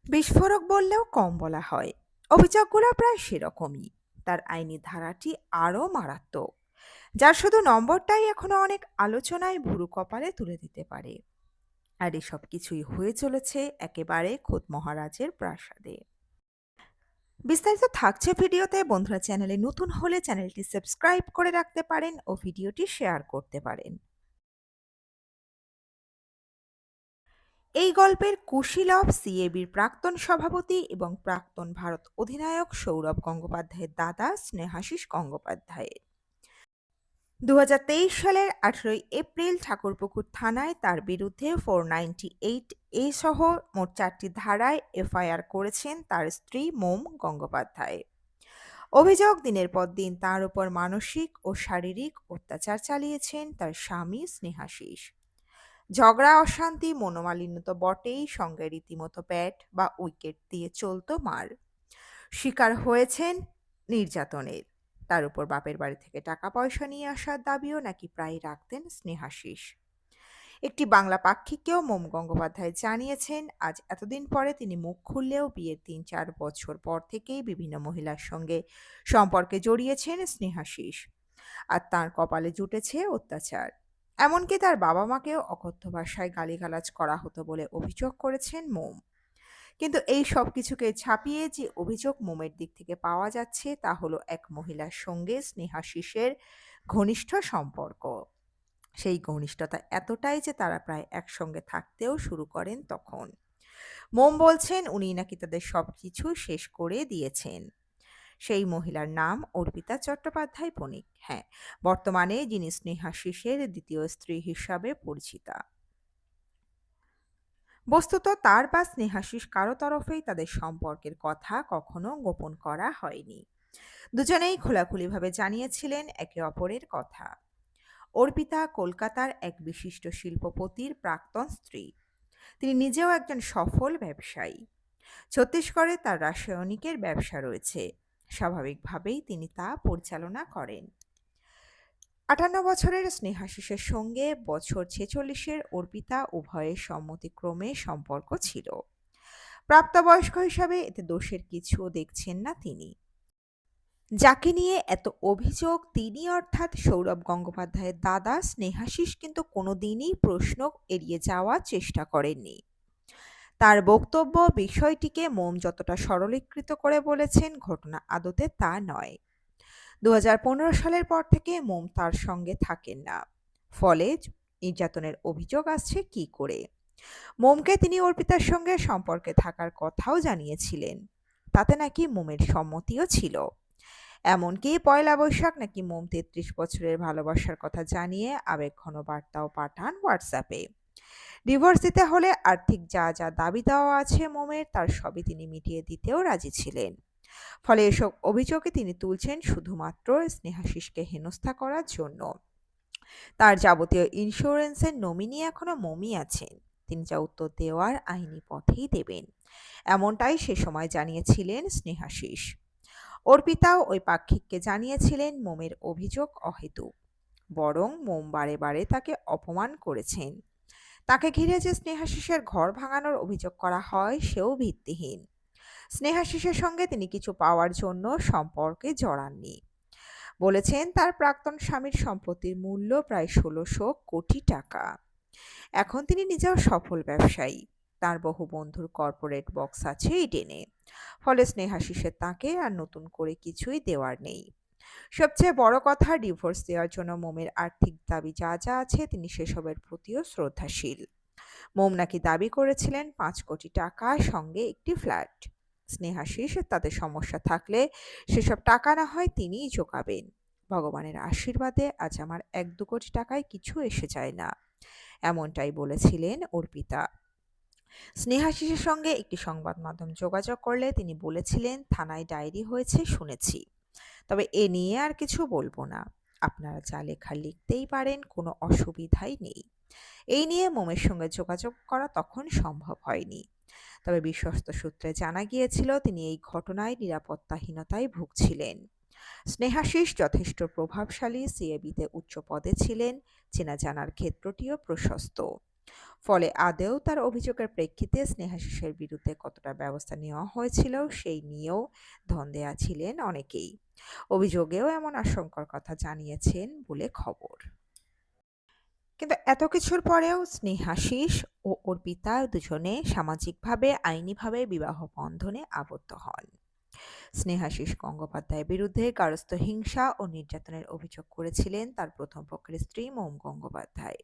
বিস্ফোরক বললেও কম বলা হয়। অভিযোগগুলো প্রায় সেরকমই। তার আইনি ধারাটি আরও মারাত্মক, যার শুধু নম্বরটাই এখনো অনেক আলোচনায় ভুরু কপালে তুলে দিতে পারে। আর এসব কিছুই হয়ে চলেছে একেবারে খোদ মহারাজের প্রাসাদে। বিস্তারিত থাকছে ভিডিওতে। বন্ধুরা, চ্যানেলে নতুন হলে চ্যানেলটি সাবস্ক্রাইব করে রাখতে পারেন ও ভিডিওটি শেয়ার করতে পারেন। এই গল্পের কুশীলব সিএবির প্রাক্তন সভাপতি এবং প্রাক্তন ভারত অধিনায়ক সৌরভ গঙ্গোপাধ্যায়ের দাদা স্নেহাশিস গঙ্গোপাধ্যায়ের। 2023 সালের 18 এপ্রিল ঠাকুরপুকুর থানায় তার বিরুদ্ধে 498A সহ মোট 4টি ধারায় এফআইআর করেছেন তার স্ত্রী মোম গঙ্গোপাধ্যায়। অভিযোগ, দিনের পর দিন তার উপর মানসিক ও শারীরিক অত্যাচার চালিয়েছেন তার স্বামী স্নেহাশিস। ঝগড়া অশান্তি মনোমালিন্য তো বটেই, সঙ্গে রীতিমতো ব্যাট বা উইকেট দিয়ে চলতো মার। শিকার হয়েছেন নির্যাতনের। তার উপর বাপের বাড়ি থেকে টাকা পয়সা নিয়ে আসার দাবিও নাকি প্রায় রাখতেন স্নেহাশিস। একটি বাংলা পাক্ষিককেও মোম গঙ্গোপাধ্যায় জানিয়েছেন, আজ এতদিন পরে তিনি মুখ খুললেও বিয়ের 3-4 বছর পর থেকেই বিভিন্ন মহিলার সঙ্গে সম্পর্কে জড়িয়েছেন স্নেহাশিস। আর তার কপালে জুটেছে অত্যাচার। এমনকি তার বাবা মাকেও অকথ্য ভাষায় গালিগালাজ করা হতো বলে অভিযোগ করেছেন মোম। কিন্তু এই সব কিছুকে ছাপিয়ে যে অভিযোগ মোমের দিক থেকে পাওয়া যাচ্ছে তা হলো এক মহিলার সঙ্গে স্নেহাশিসের ঘনিষ্ঠ সম্পর্ক। সেই ঘনিষ্ঠতা এতটাই যে তারা প্রায় একসঙ্গে থাকতেও শুরু করেন তখন। মোম বলছেন উনি নাকি তাদের সবকিছু শেষ করে দিয়েছেন। সেই মহিলার নাম অর্পিতা চট্টোপাধ্যায় বণিক। হ্যাঁ, বর্তমানে যিনি স্নেহাশিসের দ্বিতীয় স্ত্রী হিসাবে পরিচিতা। বস্তুত তার বা স্নেহাশিস কারো তরফেই তাদের সম্পর্কের কথা কখনো গোপন করা হয়নি। দুজনেই খোলাখুলিভাবে জানিয়েছিলেন একে অপরের কথা। অর্পিতা কলকাতার এক বিশিষ্ট শিল্পপতির প্রাক্তন স্ত্রী। তিনি নিজেও একজন সফল ব্যবসায়ী। ছত্তিশগড়ে তার রাসায়নিকের ব্যবসা রয়েছে। স্বাভাবিকভাবেই তিনি তা পরিচালনা করেন। 58 বছরের স্নেহাশিসের সঙ্গে বছর 46-এর অর্পিতা উভয়ের সম্মতিক্রমে সম্পর্ক ছিল। প্রাপ্তবয়স্ক হিসাবে এতে দোষের কিছুও দেখছেন না তিনি। যাকে নিয়ে এত অভিযোগ তিনি অর্থাৎ সৌরভ গঙ্গোপাধ্যায়ের দাদা স্নেহাশিস কিন্তু কোনোদিনই প্রশ্ন এড়িয়ে যাওয়ার চেষ্টা করেননি। তার বক্তব্য, বিষয়টিকে মোম যতটা সরলীকৃত করে বলেছেন, ঘটনা আদতে তা নয়। 2015 সালের পর থেকে মোম তার সঙ্গে থাকেন না। ফলে নির্যাতনের অভিযোগ আসছে কি করে? মোমকে তিনি অর্পিতার সঙ্গে সম্পর্কে থাকার কথাও জানিয়েছিলেন। তাতে নাকি মোমের সম্মতিও ছিল। এমনকি পয়লা বৈশাখ নাকি মোম 33 বছরের ভালোবাসার কথা জানিয়ে আবেগঘন বার্তাও পাঠান হোয়াটসঅ্যাপে। ডিভোর্স দিতে হলে আর্থিক যা যা দাবি দেওয়া আছে মোমের, তার সবই তিনি মিটিয়ে দিতেও রাজি ছিলেন। ফলে এসব অভিযোগে তিনি তুলছেন শুধুমাত্র স্নেহাশিসকে হেনস্থা করার জন্য। তার যাবতীয় ইন্স্যুরেন্সের নমিনি এখনো মোমই আছেন। তিনি যা উত্তর দেওয়ার আইনি পথেই দেবেন, এমনটাই সে সময় জানিয়েছিলেন স্নেহাশিস। অর্পিতাও ওই পাক্ষিককে জানিয়েছিলেন মোমের অভিযোগ অহেতুক, বরং মোম বারে বারে তাকে অপমান করেছেন। তাকে ঘিরে যে স্নেহাশিসের ঘর ভাঙানোর অভিযোগ করা হয় সেও ভিত্তিহীন। স্নেহাশিসের সঙ্গে তিনি কিছু পাওয়ার জন্য সম্পর্কে জড়াননি। বলেছেন তার প্রাক্তন স্বামীর সম্পত্তির মূল্য প্রায় 1600 কোটি টাকা। এখন তিনি নিজেও সফল ব্যবসায়ী। তার বহু বন্ধুর কর্পোরেট বক্স আছে ইডেনে। ফলে স্নেহাশিসের তাকে আর নতুন করে কিছুই দেওয়ার নেই। সবচেয়ে বড় কথা, ডিভোর্স দেওয়ার জন্য মোমের আর্থিক দাবি যা যা আছে তিনি সেসবের প্রতিও শ্রদ্ধাশীল। মোম নাকি দাবি করেছিলেন 5 কোটি টাকা সঙ্গে একটি ফ্ল্যাট। স্নেহাশিস তাদের সমস্যা থাকলে সেসব টাকা না হয় তিনিই জোগাবেন। ভগবানের আশীর্বাদে আজ আমার 1-2 কোটি টাকায় কিছু এসে যায় না, এমনটাই বলেছিলেন অর্পিতা। স্নেহাশিসের সঙ্গে একটি সংবাদ মাধ্যম যোগাযোগ করলে তিনি বলেছিলেন, থানায় ডায়েরি হয়েছে শুনেছি, তবে এ নিয়ে আর কিছু বলবো না। আপনারা যা লেখা লিখতেই পারেন, কোনো অসুবিধাই নেই। এই নিয়ে মোমের সঙ্গে যোগাযোগ করা তখন সম্ভব হয়নি। তবে বিশ্বস্ত সূত্রে জানা গিয়েছিল তিনি এই ঘটনায় নিরাপত্তাহীনতায় ভুগছিলেন। স্নেহাশিস যথেষ্ট প্রভাবশালী, সিএবিতে উচ্চ পদে ছিলেন, চেনা জানার ক্ষেত্রটিও প্রশস্ত। ফলে আদৌ তার অভিযোগের প্রেক্ষিতে স্নেহাশিসের বিরুদ্ধে কতটা ব্যবস্থা নেওয়া হয়েছিল সেই নিয়েও ধন্দেয়া ছিলেন অনেকেই। অভিযোগেও এমন আশঙ্কার কথা জানিয়েছেন বলে খবর। কিন্তু এত কিছুর পরেও স্নেহাশিস ও অর্পিতা দুজনে সামাজিকভাবে আইনিভাবে বিবাহ বন্ধনে আবদ্ধ হন। স্নেহাশিস গঙ্গোপাধ্যায়ের বিরুদ্ধে গার্হস্থ্য হিংসা ও নির্যাতনের অভিযোগ করেছিলেন তার প্রথম পক্ষের স্ত্রী মোম গঙ্গোপাধ্যায়।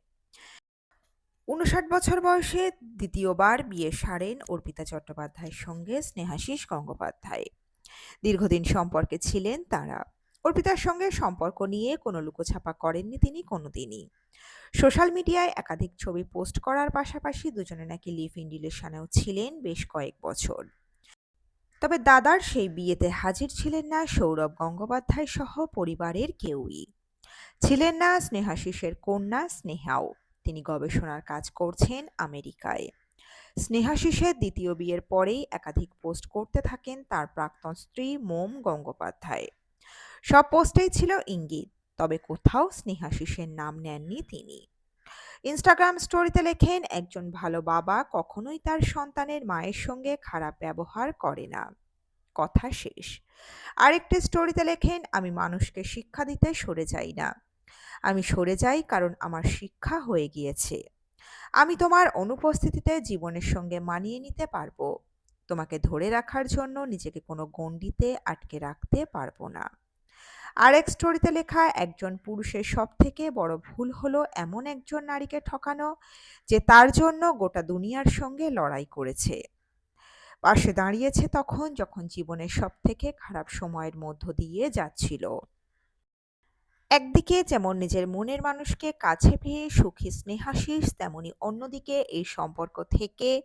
৫৯ বছর বয়সে দ্বিতীয়বার বিয়ে সারেন অর্পিতা চট্টোপাধ্যায়ের সঙ্গে স্নেহাশিস গঙ্গোপাধ্যায়। দীর্ঘদিন সম্পর্কে ছিলেন তারা। অর্পিতার সঙ্গে সম্পর্ক নিয়ে কোনো লুকোছাপা করেননি তিনি কোনোদিনই। সোশ্যাল মিডিয়ায় একাধিক ছবি পোস্ট করার পাশাপাশি দুজনে নাকি লিভ ইন রিলেশনেও ছিলেন বেশ কয়েক বছর। তবে দাদার সেই বিয়েতে হাজির ছিলেন না সৌরভ গঙ্গোপাধ্যায় সহ পরিবারের কেউই। ছিলেন না স্নেহাশিসের কন্যা স্নেহাও। তিনি গবেষণার কাজ করছেন আমেরিকায়। স্নেহাশিসের দ্বিতীয় বিয়ের পরেই একাধিক পোস্ট করতে থাকেন তার প্রাক্তন স্ত্রী মোম গঙ্গোপাধ্যায়। সব পোস্টেই ছিল ইঙ্গিত, তবে কোথাও স্নেহাশিসের নাম নেননি তিনি। ইনস্টাগ্রাম স্টোরিতে লেখেন, একজন ভালো বাবা কখনোই তার সন্তানের মায়ের সঙ্গে খারাপ ব্যবহার করে না। কথা শেষ। আরেকটি স্টোরিতে লেখেন, আমি মানুষকে শিক্ষা দিতে সরে যাই না। আমি সরে যাই কারণ আমার শিক্ষা হয়ে গিয়েছে। আমি তোমার অনুপস্থিতিতে জীবনের সঙ্গে মানিয়ে নিতে পারবো। তোমাকে ধরে রাখার জন্য নিজেকে কোনো গণ্ডিতে আটকে রাখতে পারবো না। আরেক স্টোরিতে লেখা, একজন পুরুষের সবথেকে বড় ভুল হলো এমন একজন নারীকে ঠকানো যে তার জন্য গোটা দুনিয়ার সঙ্গে লড়াই করেছে, পাশে দাঁড়িয়েছে তখন যখন জীবনের সবথেকে খারাপ সময়ের মধ্য দিয়ে যাচ্ছিল। একদিকে যেমন নিজের মনের মানুষকে কাছে পেয়ে সুখী স্নেহাশিস, তেমনি অন্যদিকে এই সম্পর্ক থেকে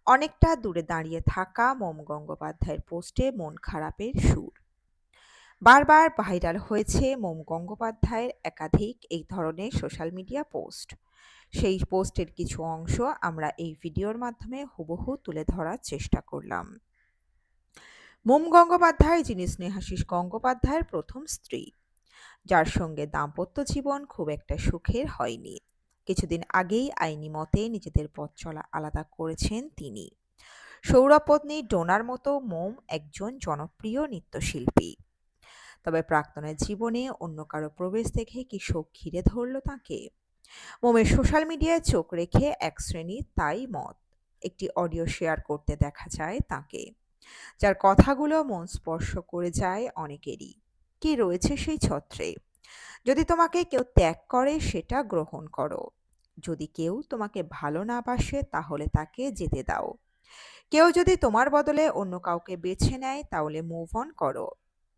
অনেকটা দূরে দাঁড়িয়ে থাকা মোম গঙ্গোপাধ্যায়ের পোস্টে মন খারাপের সুর। বারবার ভাইরাল হয়েছে মোম গঙ্গোপাধ্যায়ের একাধিক এই ধরনের সোশ্যাল মিডিয়া পোস্ট। সেই পোস্টের কিছু অংশ আমরা এই ভিডিওর মাধ্যমে হুবহু তুলে ধরার চেষ্টা করলাম। মোম গঙ্গোপাধ্যায়, যিনি স্নেহাশিস গঙ্গোপাধ্যায়ের প্রথম স্ত্রী, যার সঙ্গে দাম্পত্য জীবন খুব একটা সুখের হয়নি। কিছুদিন আগেই আইনি মতে নিজেদের পথ চলা আলাদা করেছেন তিনি। সৌরপত্নী ডোনার মতো মোম একজন জনপ্রিয় নৃত্যশিল্পী। তবে প্রাক্তনের জীবনে অন্য কারো প্রবেশ দেখে কি শোক ঘিরে ধরল তাঁকে? মোমের সোশ্যাল মিডিয়ায় চোখ রেখে এক শ্রেণীর তাই মত। একটি অডিও শেয়ার করতে দেখা যায় তাঁকে, যার কথাগুলো মন স্পর্শ করে যায় অনেকেরই। কি রয়েছে সেই ছত্রে? যদি তোমাকে কেউ ত্যাগ করে সেটা গ্রহণ করো। যদি কেউ তোমাকে ভালো না বাসে তাহলে তাকে যেতে দাও। কেউ যদি তোমার বদলে অন্য কাউকে বেছে নেয় তাহলে মুভ অন করো।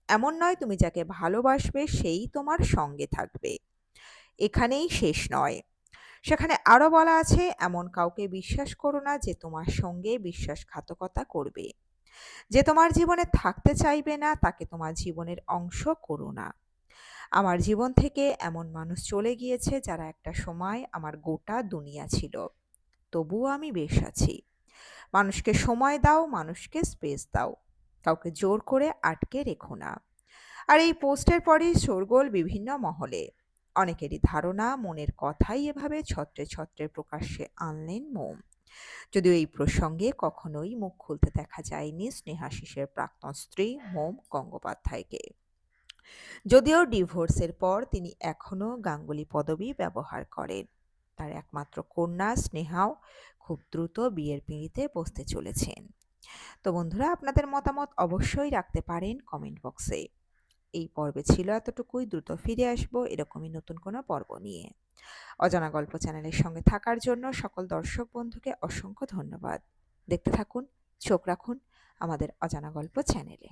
এমন নয় তুমি যাকে ভালোবাসবে সেই তোমার সঙ্গে থাকবে। এখানেই শেষ নয়। সেখানে আরো বলা আছে, এমন কাউকে বিশ্বাস করো না যে তোমার সঙ্গে বিশ্বাসঘাতকতা করবে। যে তোমার জীবনে থাকতে চাইবে না তাকে তোমার জীবনের অংশ করো না। আমার জীবন থেকে এমন মানুষ চলে গিয়েছে যারা একটা সময় আমার গোটা দুনিয়া ছিল, তবুও আমি বেশ আছি। মানুষকে সময় দাও, মানুষকে স্পেস দাও, কাউকে জোর করে আটকে রেখো না। আর এই পোস্টের পরেই শোরগোল বিভিন্ন মহলে। অনেকেরই ধারণা মনের কথাই এভাবে ছত্রে ছত্রে প্রকাশ্যে আনলেন মোম। যদিও এই প্রসঙ্গে কখনোই মুখ খুলতে দেখা যায়নি স্নেহাশিসের প্রাক্তন স্ত্রী মোম গঙ্গোপাধ্যায়কে। যদিও ডিভোর্সের পর তিনি এখনও গাঙ্গুলি পদবি ব্যবহার করেন। তার একমাত্র কন্যা স্নেহাও খুব দ্রুত বিয়ের পিঁড়িতে বসতে চলেছেন। তো বন্ধুরা, আপনাদের মতামত অবশ্যই রাখতে পারেন কমেন্ট বক্সে। এই পর্বে ছিল এতটুকুই। দ্রুত ফিরে আসবো এরকমই নতুন কোনো পর্ব নিয়ে। অজানা গল্প চ্যানেলের সঙ্গে থাকার জন্য সকল দর্শক বন্ধুকে অসংখ্য ধন্যবাদ। দেখতে থাকুন, চোখ রাখুন আমাদের অজানা গল্প চ্যানেলে।